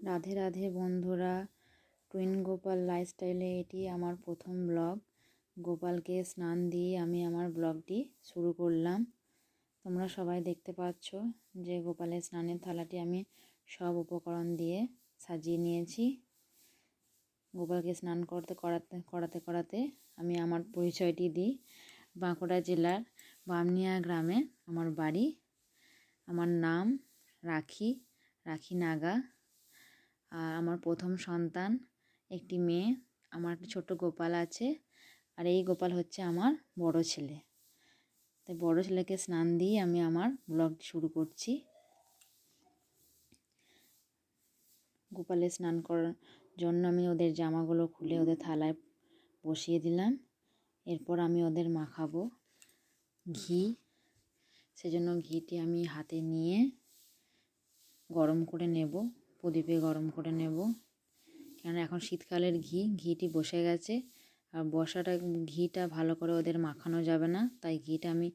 রাধে রাধে বন্ধুরা, টুইন গোপাল লাইফস্টাইলে এটি আমার প্রথম ব্লগ। গোপালকে স্নান দিয়ে আমি আমার ব্লগটি শুরু করলাম। তোমরা সবাই দেখতে পাচ্ছ যে গোপালের স্নানের থালাটি আমি সব উপকরণ দিয়ে সাজিয়ে নিয়েছি। গোপালকে স্নান করাতে আমি আমার পরিচয়টি দিই। বাঁকুড়া জেলার বামনিয়া গ্রামে আমার বাড়ি। আমার নাম রাখি নাগা। আর আমার প্রথম সন্তান একটি মেয়ে। আমার একটা ছোট্ট গোপাল আছে, আর এই গোপাল হচ্ছে আমার বড় ছেলে। তাই বড় ছেলেকে স্নান দিয়ে আমি আমার ব্লগ শুরু করছি। গোপালের স্নান করার জন্য আমি ওদের জামাগুলো খুলে ওদের থালায় বসিয়ে দিলাম। এরপর আমি ওদের মাখাবো ঘি। সেজন্য ঘিটি আমি হাতে নিয়ে গরম করে নেব, প্রদীপে গরম করে নেব। কেন এখন শীতকালের ঘিটি বসে গেছে, আর ঘিটা ভালো করে ওদের মাখানো যাবে না। তাই ঘিটা আমি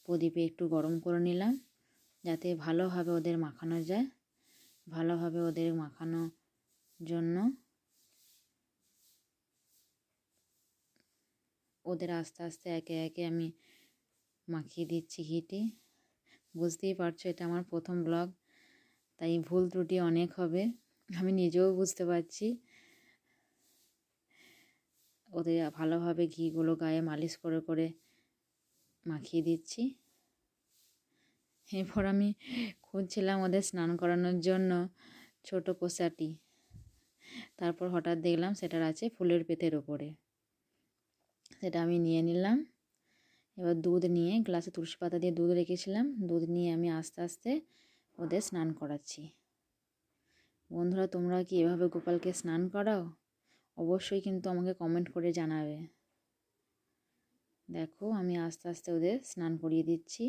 প্রদীপে একটু গরম করে নিলাম, যাতে ভালোভাবে ওদের মাখানো যায়। ভালোভাবে ওদের মাখানোর জন্য ওদের আস্তে আস্তে একে একে আমি মাখিয়ে দিচ্ছি ঘিটি। বুঝতেই পারছো এটা আমার প্রথম ব্লগ, তাই ভুল ত্রুটি অনেক হবে, আমি নিজেও বুঝতে পারছি। ওদের ভালোভাবে ঘিগুলো গায়ে মালিশ করে করে মাখিয়ে দিচ্ছি। এরপর আমি খুঁজছিলাম ওদের স্নান করানোর জন্য ছোট কোষাটি। তারপর হঠাৎ দেখলাম সেটার আছে ফুলের পেতের ওপরে। সেটা আমি নিয়ে নিলাম। এবার দুধ নিয়ে গ্লাসে তুলসী পাতা দিয়ে দুধ রেখেছিলাম, দুধ নিয়ে আমি আস্তে আস্তে ওদের স্নান করাচ্ছি। বন্ধুরা, তোমরা কি এভাবে গোপালকে স্নান করাও? অবশ্যই কিন্তু আমাকে কমেন্ট করে জানাবে। দেখো আমি আস্তে আস্তে ওদের স্নান করিয়ে দিচ্ছি।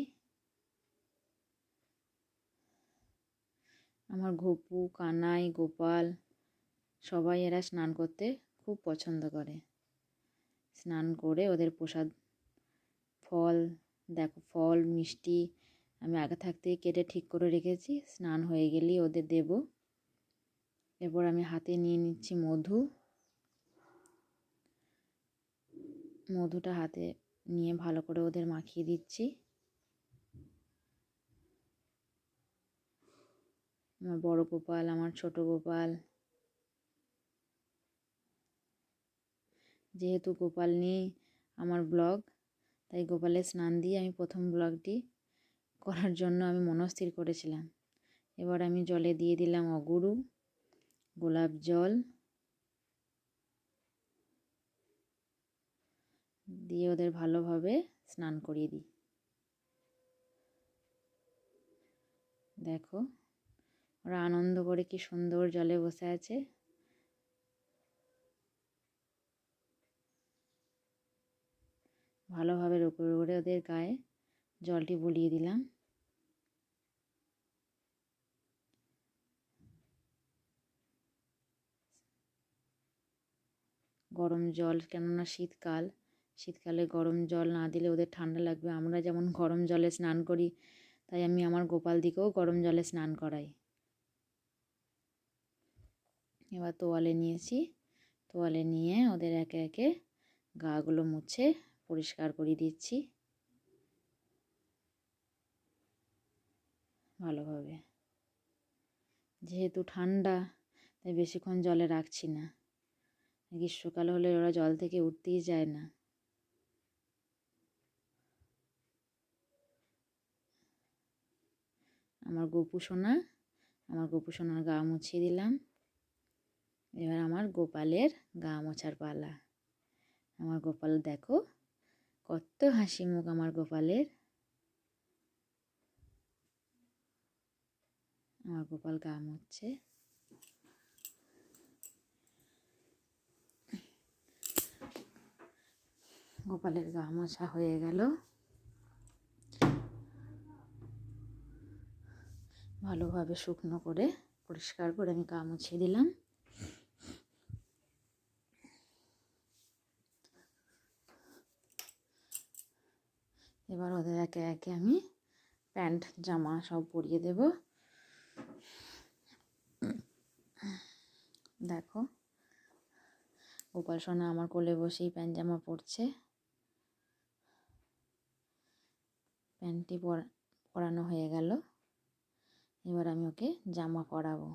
আমার ঘপু, কানাই, গোপাল সবাই এরা স্নান করতে খুব পছন্দ করে। স্নান করে ওদের প্রসাদ ফল মিষ্টি আমি আগে থাকতেই কেটে ঠিক করে রেখেছি। স্নান হয়ে গেলেই ওদের দেব। এরপর আমি হাতে নিয়ে নিচ্ছি মধুটা হাতে নিয়ে ভালো করে ওদের মাখিয়ে দিচ্ছি। আমার বড় গোপাল, আমার ছোট গোপাল। যেহেতু গোপাল নিয়ে আমার ব্লগ, তাই গোপালের স্নান দিয়ে আমি প্রথম ব্লগটি করার জন্য আমি মনস্থির করেছিলাম। এবার আমি জলে দিয়ে দিলাম অগুরু, গোলাপ জল দিয়ে ওদের ভালোভাবে স্নান করিয়ে দিই। দেখো ওরা আনন্দ করে কি সুন্দর জলে বসে আছে। ভালোভাবে রোপড়ে ওদের গায়ে জলটি বুলিয়ে দিলাম। গরম জল, কেননা শীতকালে গরম জল না দিলে ওদের ঠান্ডা লাগবে। আমরা যেমন গরম জলে স্নান করি, তাই আমি আমার গোপাল দিকেও গরম জলে স্নান করাই। এবার তোয়ালে নিয়ে ওদের একে একে গাগুলো মুছে পরিষ্কার করে দিচ্ছি ভালোভাবে। যেহেতু ঠান্ডা, তাই বেশিক্ষণ জলে রাখছি না। গ্রীষ্মকাল হলে ওরা জল থেকে উঠতেই যায় না। আমার গোপু সোনার গা মুছিয়ে দিলাম। এবার আমার গোপালের গা মোছার পালা। আমার গোপাল দেখো কত হাসি মুখ আমার গোপালের। আমার গোপাল গা মুছছে। গোপালের গা মোছা হয়ে গেল। ভালোভাবে শুকনো করে পরিষ্কার করে আমি গা মুছিয়ে দিলাম। এবার ওদের একে একে আমি প্যান্ট জামা সব পরিয়ে দেব। দেখো গোপাল সোনা আমার কোলে বসেই প্যান্ট জামা পরছে। প্যান্টটি পরানো হয়ে গেল, এবার আমি ওকে জামা পরাবো।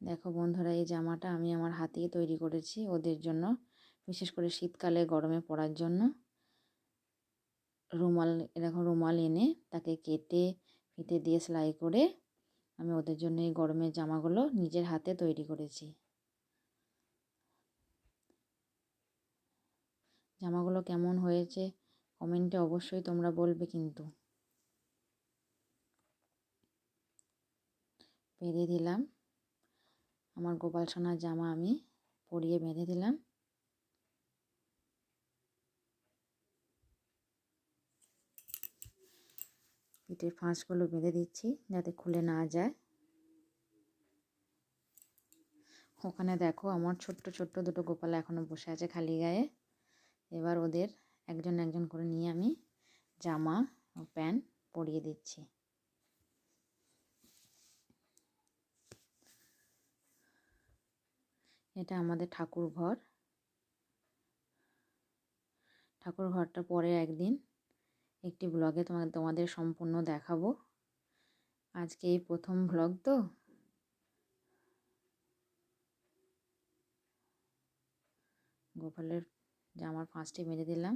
দেখো বন্ধুরা, এই জামাটা আমি আমার হাতেই তৈরি করেছি ওদের জন্য, বিশেষ করে শীতকালে গরমে পরার জন্য। রুমাল, এরকম রুমাল এনে তাকে কেটে ফিতে দিয়ে সেলাই করে আমি ওদের জন্য এই গরমের জামাগুলো নিজের হাতে তৈরি করেছি। জামাগুলো কেমন হয়েছে কমেন্টে অবশ্যই তোমরা বলবে কিন্তু। বেঁধে দিলাম আমার গোপাল সোনার জামা, আমি পরিয়ে বেঁধে দিলাম। পিঠের ফাঁসগুলো বেঁধে দিচ্ছি যাতে খুলে না যায়। ওখানে দেখো আমার ছোট্ট ছোট্ট দুটো গোপাল এখনো বসে আছে খালি গায়ে। এবার ওদের একজন একজন করে নিয়ে আমি জামা ও প্যান্ট পরিয়ে দিচ্ছি। এটা আমাদের ঠাকুর ঘর। ঠাকুর ঘরটা পরে একদিন একটি ব্লগে তোমাদের সম্পূর্ণ দেখাবো। আজকে এই প্রথম ব্লগ তো, গোপালের জামার ফাঁসটি বেঁধে দিলাম।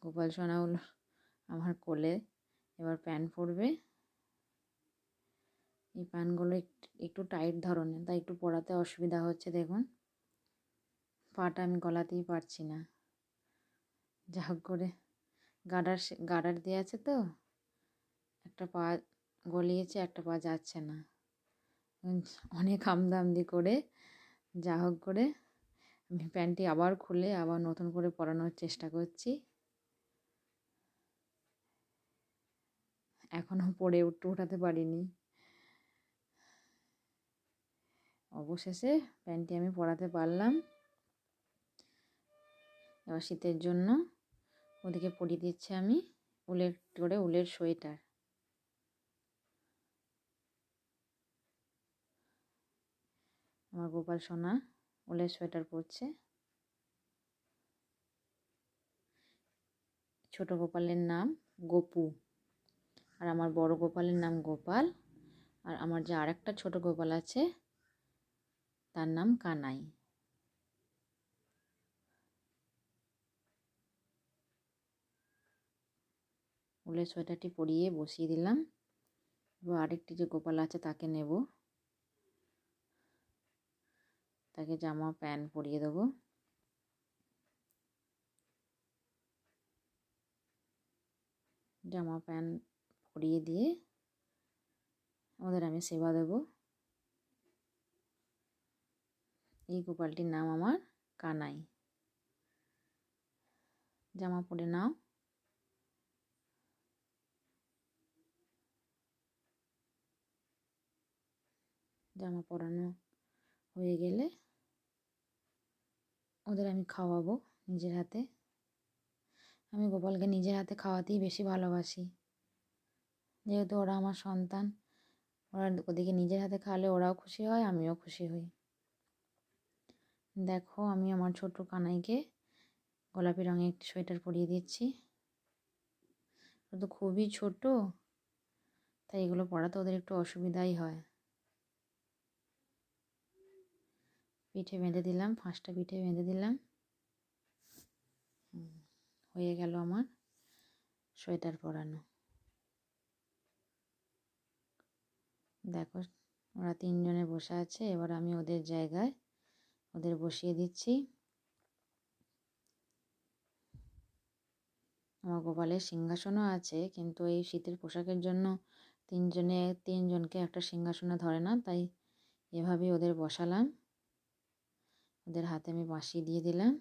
গোপাল সোনা হলো আমার কোলে, এবার প্যান্ট পরবে। এই প্যান্টগুলো একটু টাইট ধরনের, তাই একটু পরাতে অসুবিধা হচ্ছে। দেখুন পাটা আমি গলাতেই পারছি না। যা হোক করে গার্ডার দেওয়া আছে তো, একটা পা গলিয়েছে, একটা পা যাচ্ছে না। অনেক আমদামদি করে যা হোক করে আমি প্যান্টটি আবার খুলে আবার নতুন করে পরানোর চেষ্টা করছি। এখনও পরে উঠাতে পারিনি। অবশেষে প্যান্টটি আমি পরাতে পারলাম। এবার শীতের জন্য ওদিকে পরিয়ে দিচ্ছি আমি উলের সোয়েটার। আমার গোপাল সোনা উলের সোয়েটার পরছে। ছোট গোপালের নাম গোপু, আর আমার বড় গোপালের নাম গোপাল, আর আমার যে আরেকটা ছোট গোপাল আছে তার নাম কানাই। উলের সোয়েটারটি পরিয়ে বসিয়ে দিলাম। এবার আরেকটি যে গোপাল আছে তাকে নেব, তাকে জামা প্যান্ট পরিয়ে দেবো। জামা প্যান্ট পরিয়ে দিয়ে ওদের আমি সেবা দেব। এই গোপালটির নাম আমার কানাই। জামা পরে নাও। জামা পরানো হয়ে গেলে ওদের আমি খাওয়াবো নিজের হাতে। আমি গোপালকে নিজের হাতে খাওয়াতেই বেশি ভালোবাসি, যেহেতু ওরা আমার সন্তান। ওরা ওদিকে নিজের হাতে খাওয়ালে ওরাও খুশি হয়, আমিও খুশি হই। দেখো আমি আমার ছোট কানাইকে গোলাপি রঙের একটি সোয়েটার পরিয়ে দিচ্ছি। ও তো খুবই ছোট, তাই এগুলো পরাতে ওদের একটু অসুবিধাই হয়। পিঠে বেঁধে দিলাম, ফাঁসটা পিঠে বেঁধে দিলাম। হয়ে গেল আমার সোয়েটার পরানো। দেখো ওরা তিনজনে বসে আছে, এবার আমি ওদের জায়গায় ওদের বসিয়ে দিচ্ছি। আমার গোপালের সিংহাসনও আছে, কিন্তু এই শীতের পোশাকের জন্য তিনজনকে একটা সিংহাসনে ধরে না, তাই এভাবেই ওদের বসালাম। ওদের হাতে আমি বাঁশি দিয়ে দিলাম।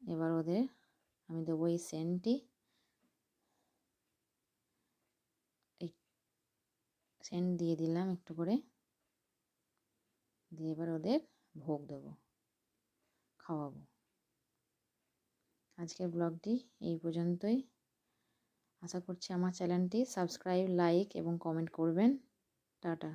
এবার ওদের আমি দেবো এই সেন্টটি। এই সেন্ট দিয়ে দিলাম একটু করে, দিয়ে এবার ওদের ভোগ দেবো, খাওয়াবো। আজকের ব্লগটি এই পর্যন্তই। আশা করছি আমার চ্যানেলটি সাবস্ক্রাইব, লাইক এবং কমেন্ট করবেন। টাটা।